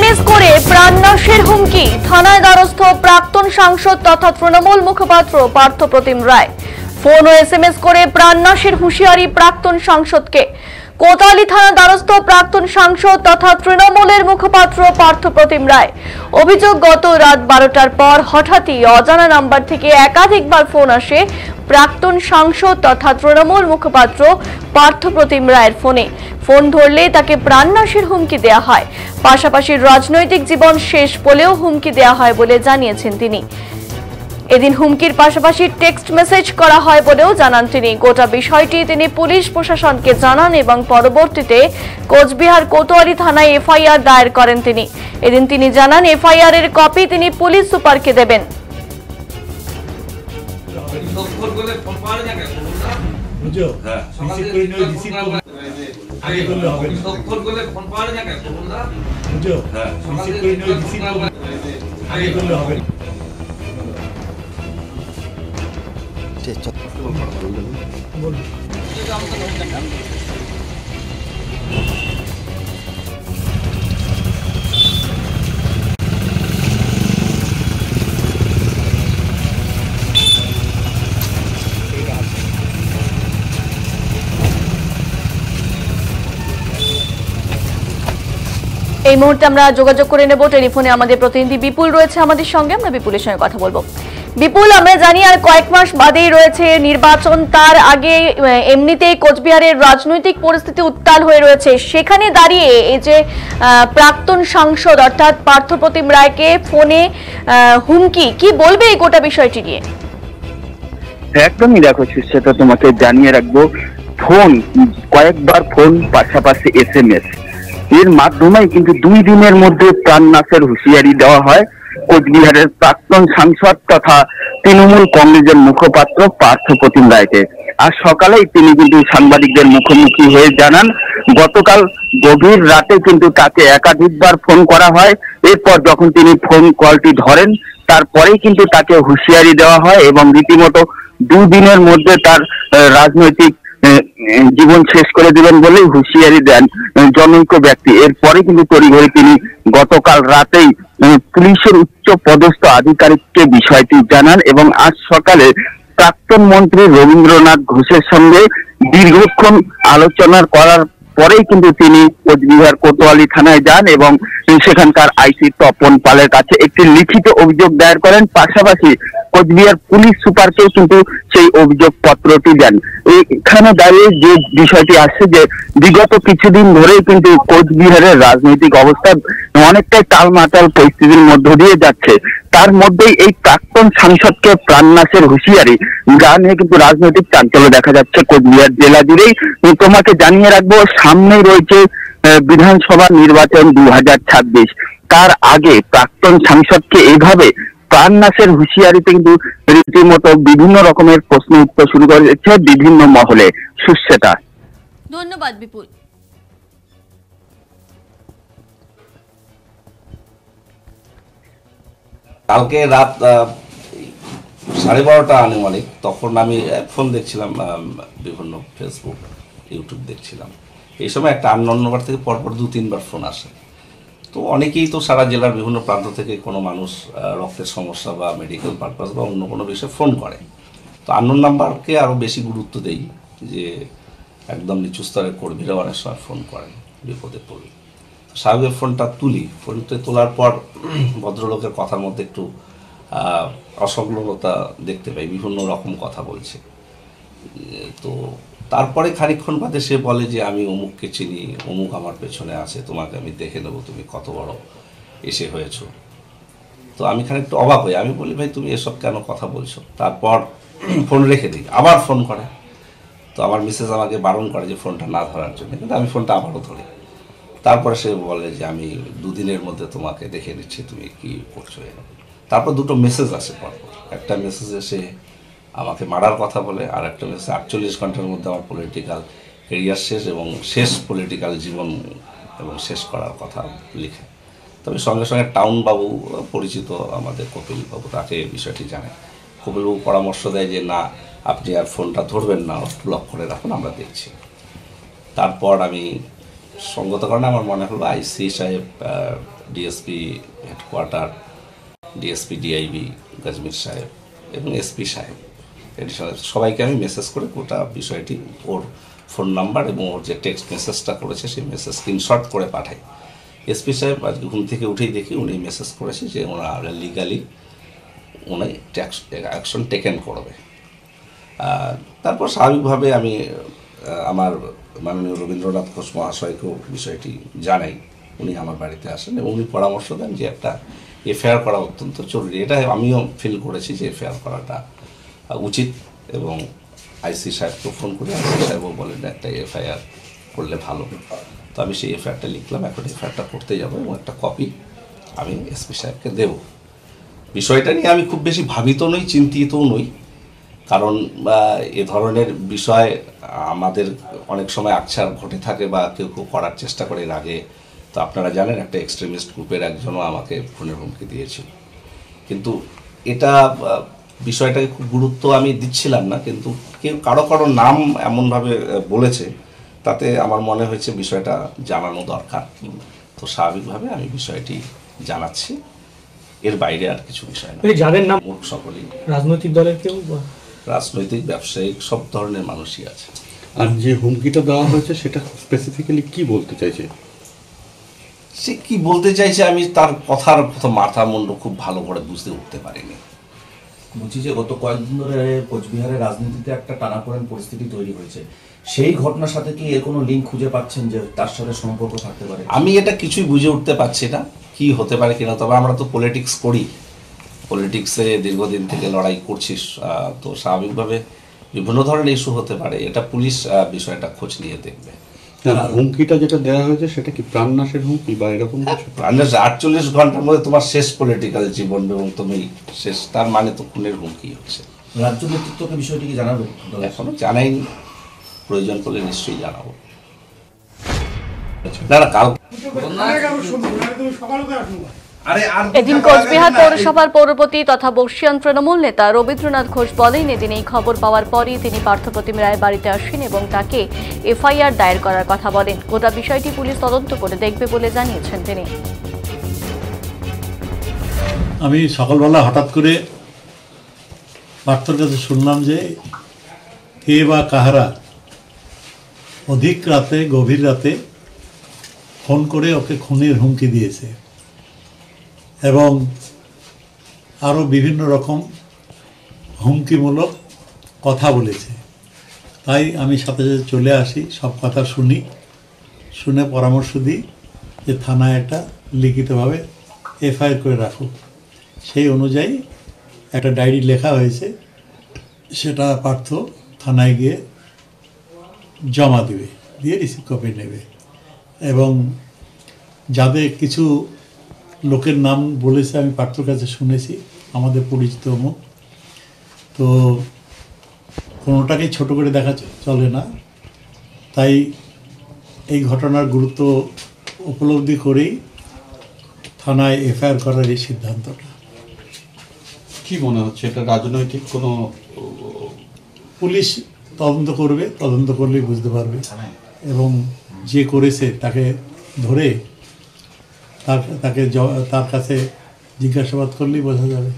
SMS করে প্রাণনাশের হুমকি, থানায় দ্বারস্থ প্রাক্তন সাংসদ তথা তৃণমূল মুখপাত্র পার্থ প্রতিম রায়। ফোন ও এসএমএস করে প্রাণনাশের হুঁশিয়ারি প্রাক্তন সাংসদকে। কোতোয়ালি থানা দ্বারস্থ প্রাক্তন সাংসদ তথা তৃণমূলের মুখপাত্র পার্থ প্রতিম রায়। অভিযোগ, গত রাত 12টার পর হঠাৎই অজানা নাম্বার থেকে একাধিকবার ফোন আসে প্রাক্তন সাংসদ তথা তৃণমূল মুখপাত্র পার্থ প্রতিম রায়ের ফোনে। ফোন ধরলে তাকে প্রাণনাশের হুমকি দেওয়া হয়, পাশাপাশি রাজনৈতিক জীবন শেষ বলেও হুমকি দেওয়া হয় বলে জানিয়েছেন তিনি। এদিন হুমকির পাশাপাশি টেক্সট মেসেজ করা হয় বলেও জানান তিনি। গোটা বিষয়টি তিনি পুলিশ প্রশাসনকে জানান এবং পরবর্তীতে কোচবিহার কোতোয়ালি থানায় এফআইআর দায়ের করেন তিনি। এদিন তিনি জানান এফআইআর এর কপি তিনি পুলিশ সুপারকে দেবেন। এই মুহূর্তে আমরা যোগাযোগ করে নেব, টেলিফোনে আমাদের প্রতিনিধি বিপুল রয়েছে আমাদের সঙ্গে। আমরা বিপুলের সঙ্গে কথা বলবো। বিপুল, আমরা জানি আর কয়েক মাস বাদেই রয়েছে নির্বাচন, তার আগে এমনিতেই কোচবিহারের রাজনৈতিক পরিস্থিতি উত্তাল হয়ে রয়েছে। সেখানে দাঁড়িয়ে এই যে প্রাক্তন সাংসদ অর্থাৎ পার্থ প্রতিম রায়কে ফোনে হুমকি, কি বলবে এই গোটা বিষয়টি নিয়ে? একদমই দেখো সুস্মিতা, তোমাকে জানিয়ে রাখবো, ফোন কয়েকবার, ফোন পাশাপাশি এসএমএস এর মাধ্যমে কিন্তু 2 দিনের মধ্যে প্রাণনাশের হুঁশিয়ারি দেওয়া হয় কোচবিহারের প্রাক্তন সাংসদ তথা তৃণমূল কংগ্রেসের মুখপাত্র পার্থ প্রতিম রায়কে। আজ সকালেই তিনি কিন্তু সাংবাদিকদের মুখোমুখি হয়ে জানান, গতকাল গভীর রাতে কিন্তু তাকে একাধিকবার ফোন করা হয়। এরপর যখন তিনি ফোন কলটি ধরেন, তারপরেই কিন্তু তাকে হুঁশিয়ারি দেওয়া হয় এবং রীতিমতো 2 দিনের মধ্যে তার রাজনৈতিক জীবন শেষ করে দিবেন বলেই হুঁশিয়ারি দেন জনৈক ব্যক্তি। এরপরে কিন্তু তড়িঘড়ি তিনি গতকাল রাতেই পুলিশের উচ্চ পদস্থ আধিকারিককে বিষয়টি জানান এবং আজ সকালে প্রাক্তন মন্ত্রী রবীন্দ্রনাথ ঘোষের সঙ্গে দীর্ঘক্ষণ আলোচনা করার পরেই কিন্তু তিনি কোচবিহার কোতোয়ালি থানায় যান এবং সেখানকার আইসি তপন পালের কাছে একটি লিখিত অভিযোগ দায়ের করেন। পাশাপাশি কোচবিহার পুলিশ সুপারকে কিন্তু সেই অভিযোগ পত্রটি দেন। এখানে দাঁড়িয়ে যে বিষয়টি আসছে যে বিগত কিছুদিন ধরেই কিন্তু কোচবিহারের রাজনৈতিক অবস্থা অনেকটাই টালমাটাল পরিস্থিতির মধ্য দিয়ে যাচ্ছে। তার মধ্যেই এই প্রাক্তন সাংসদকে প্রাণনাশের হুঁশিয়ারি, যা নিয়ে কিন্তু রাজনৈতিক চাঞ্চল্য দেখা যাচ্ছে কোচবিহার জেলা জুড়েই। তোমাকে জানিয়ে রাখবো, সামনেই রয়েছে বিধানসভা নির্বাচন 2026। তার আগে প্রাক্তন সাংসদকে এইভাবে প্রাণনাশের হুঁশিয়ারিতে কিন্তু রীতিমতো বিভিন্ন রকমের প্রশ্ন উত্তর শুরু করেছে বিভিন্ন মহলে। সুস্মিতা, ধন্যবাদ বিপুল। কালকে রাত 12:30 আনুমানিক, তখন আমি ফোন দেখছিলাম, বিভিন্ন ফেসবুক ইউটিউব দেখছিলাম। এই সময় একটা আননোন নাম্বার থেকে পরপর 2-3বার ফোন আসে। তো অনেকেই তো সারা জেলার বিভিন্ন প্রান্ত থেকে কোনো মানুষ রক্তের সমস্যা বা মেডিকেল পারপাস বা অন্য কোনো বিষয়ে ফোন করে। তো আননোন নাম্বারকে আরও বেশি গুরুত্ব দেই, যে একদম নিচু স্তরের কর্মীরা অনেক সময় ফোন করেন বিপদে পড়লে। স্বাভাবিক ফোনটা তুলি, ফোনটা তোলার পর ভদ্রলোকের কথার মধ্যে একটু অসংলগ্নতা দেখতে পাই, বিভিন্ন রকম কথা বলছে। তো তারপরে খানিকক্ষণ বাদে সে বলে যে আমি অমুককে চিনি, অমুক আমার পেছনে আছে, তোমাকে আমি দেখে নেবো, তুমি কত বড় এসে হয়েছো। তো আমি খানিকটা অবাক হই, আমি বলি ভাই তুমি এসব কেন কথা বলছো। তারপর ফোন রেখে দিই, আবার ফোন করে। তো আমার মিসেস আমাকে বারণ করে যে ফোনটা না ধরার জন্য, কিন্তু আমি ফোনটা আবারও ধরি। তারপরে সে বলে যে আমি 2 দিনের মধ্যে তোমাকে দেখে নিচ্ছি, তুমি কি করছো। তারপর 2টো মেসেজ আসে পরপর। একটা মেসেজে সে আমাকে মারার কথা বলে, আর একটা মেসেজ 48 ঘন্টার মধ্যে আমার পলিটিক্যাল কেরিয়ার শেষ এবং শেষ পলিটিক্যাল জীবন এবং শেষ করার কথা লিখে। তবে সঙ্গে সঙ্গে টাউন বাবু পরিচিত আমাদের কপিল বাবু, তাকে বিষয়টি জানে। কপিল বাবু পরামর্শ দেয় যে না, আপনি আর ফোনটা ধরবেন না, ব্লক করে রাখুন, আমরা দেখছি। তারপর আমি সঙ্গত কারণে আমার মনে হলো আইসি সাহেব, ডিএসপি হেডকোয়ার্টার, ডিএসপি ডিআইবি গাজমির সাহেব এবং এসপি সাহেব, এডিশনাল সবাইকে আমি মেসেজ করে গোটা বিষয়টি, ওর ফোন নাম্বার এবং ওর যে টেক্সট মেসেজটা করেছে সেই মেসেজ স্ক্রিনশট করে পাঠাই। এসপি সাহেব আজকে ঘুম থেকে উঠেই দেখি উনি মেসেজ করেছে যে ওনারা লিগালি উনি অ্যাকশন টেকেন করবে। তারপর স্বাভাবিকভাবে আমি আমার মাননীয় রবীন্দ্রনাথ ঘোষ মহাশয়কেও বিষয়টি জানাই। উনি আমার বাড়িতে আসেন এবং উনি পরামর্শ দেন যে একটা এফআইআর করা অত্যন্ত জরুরি। এটা আমিও ফিল করেছি যে এফআইআর করাটা উচিত, এবং আইসি সাহেবকেও ফোন করে আইসি সাহেবও বলেন একটা এফআইআর করলে ভালো। তো আমি সেই এফআইআরটা লিখলাম, এখন এফআইআরটা করতে যাবো এবং একটা কপি আমি এসপি সাহেবকে দেব। বিষয়টা নিয়ে আমি খুব বেশি ভাবিত নই, চিন্তিতও নই, কারণ এ ধরনের বিষয় আমাদের অনেক সময় আকছার ঘটে থাকে বা কেউ কেউ করার চেষ্টা করে। এর আগে তো আপনারা জানেন একটা এক্সট্রিমিস্ট গ্রুপের একজনও আমাকে খুনের হুমকি দিয়েছিল, কিন্তু এটা বিষয়টাকে খুব গুরুত্ব আমি দিচ্ছিলাম না, কিন্তু কেউ কারো নাম এমনভাবে বলেছে তাতে আমার মনে হয়েছে বিষয়টা জানানো দরকার। তো স্বাভাবিকভাবে আমি বিষয়টি জানাচ্ছি, এর বাইরে আর কিছু বিষয় না। যাদের নাম সকলেই রাজনৈতিক দলের কেউ, রাজনৈতিক ব্যবসায়িক সব ধরনের মানুষই আছে। আর যে হুমকিটা দেওয়া হয়েছে সেটা স্পেসিফিক্যালি কি বলতে চাইছে? সে কি বলতে চাইছে আমি তার কথার মাথা মুন্ড খুব ভালো করে বুঝতে উঠতে পারিনি। বলছি যে গত কয়েকদিন ধরে কোচবিহারের রাজনীতিতে একটা টানাপোড়েন পরিস্থিতি তৈরি হয়েছে, সেই ঘটনার সাথে কি এর কোনো লিঙ্ক খুঁজে পাচ্ছেন যে তার সাথে সম্পর্ক থাকতে পারে? আমি এটা কিছুই বুঝে উঠতে পারছি না কি হতে পারে কিনা। তবে আমরা তো পলিটিক্স করি, পলিটিক্সে দীর্ঘদিন থেকে লড়াই করছিস, তো স্বাভাবিকভাবে বিভিন্ন ধরনের ইস্যু হতে পারে। এটা পুলিশ বিষয়টা খোঁজ নিয়ে দেখবে। হুমকিটা যেটা দেওয়া হয়েছে সেটা কি প্রাণনাশের হুমকি বা এরকম কিছু? 48 ঘন্টার মধ্যে তোমার শেষ পলিটিক্যাল জীবন এবং তুমি শেষ, তার মানে তো খুনের হুমকি হচ্ছে। রাজ্য নেতৃত্বকে বিষয়টি কি জানাবে? এখনো জানাইনি, প্রয়োজন করলে নিশ্চয়ই জানাবো। না কাল এদিন কোচবিহার পৌরসভার পৌরপতি তথা বর্ষিয়ান তৃণমূল নেতা রবীন্দ্রনাথ ঘোষ বলেন, এদিন এই খবর পাওয়ার পরই তিনি পার্থপ্রতিম রায়ের বাড়িতে আসেন এবং তাকে এফআইআর দায়ের করার কথা বলেন। গোটা বিষয়টি পুলিশ তদন্ত করে দেখবে বলে জানিয়েছেন তিনি। আমি সকালবেলা হঠাৎ করে পার্থর কাছে শুনলাম যে কে বা কাহারা অধিক রাতে, গভীর রাতে ফোন করে ওকে খুনের হুমকি দিয়েছে এবং আরও বিভিন্ন রকম হুমকিমূলক কথা বলেছে। তাই আমি সাথে সাথে চলে আসি, সব কথা শুনে পরামর্শ দিই যে থানায় একটা লিখিতভাবে এফআইআর করে রাখুক। সেই অনুযায়ী একটা ডায়েরি লেখা হয়েছে, সেটা পার্থ থানায় গিয়ে জমা দেবে, দিয়ে রিসিভ কপি নেবে। এবং যাদের কিছু লোকের নাম বলেছে আমি পার্থর কাছে শুনেছি, আমাদের পরিচিত মুখ, তো কোনোটাকেই ছোট করে দেখা চলে না। তাই এই ঘটনার গুরুত্ব উপলব্ধি করেই থানায় এফআইআর করার এই সিদ্ধান্তটা। কি মনে হচ্ছে এটা রাজনৈতিক কোনো? পুলিশ তদন্ত করবে, তদন্ত করলেই বুঝতে পারবে, এবং যে করেছে তাকে ধরে তার কাছে জিজ্ঞাসাবাদ করলেই বোঝা যাবে।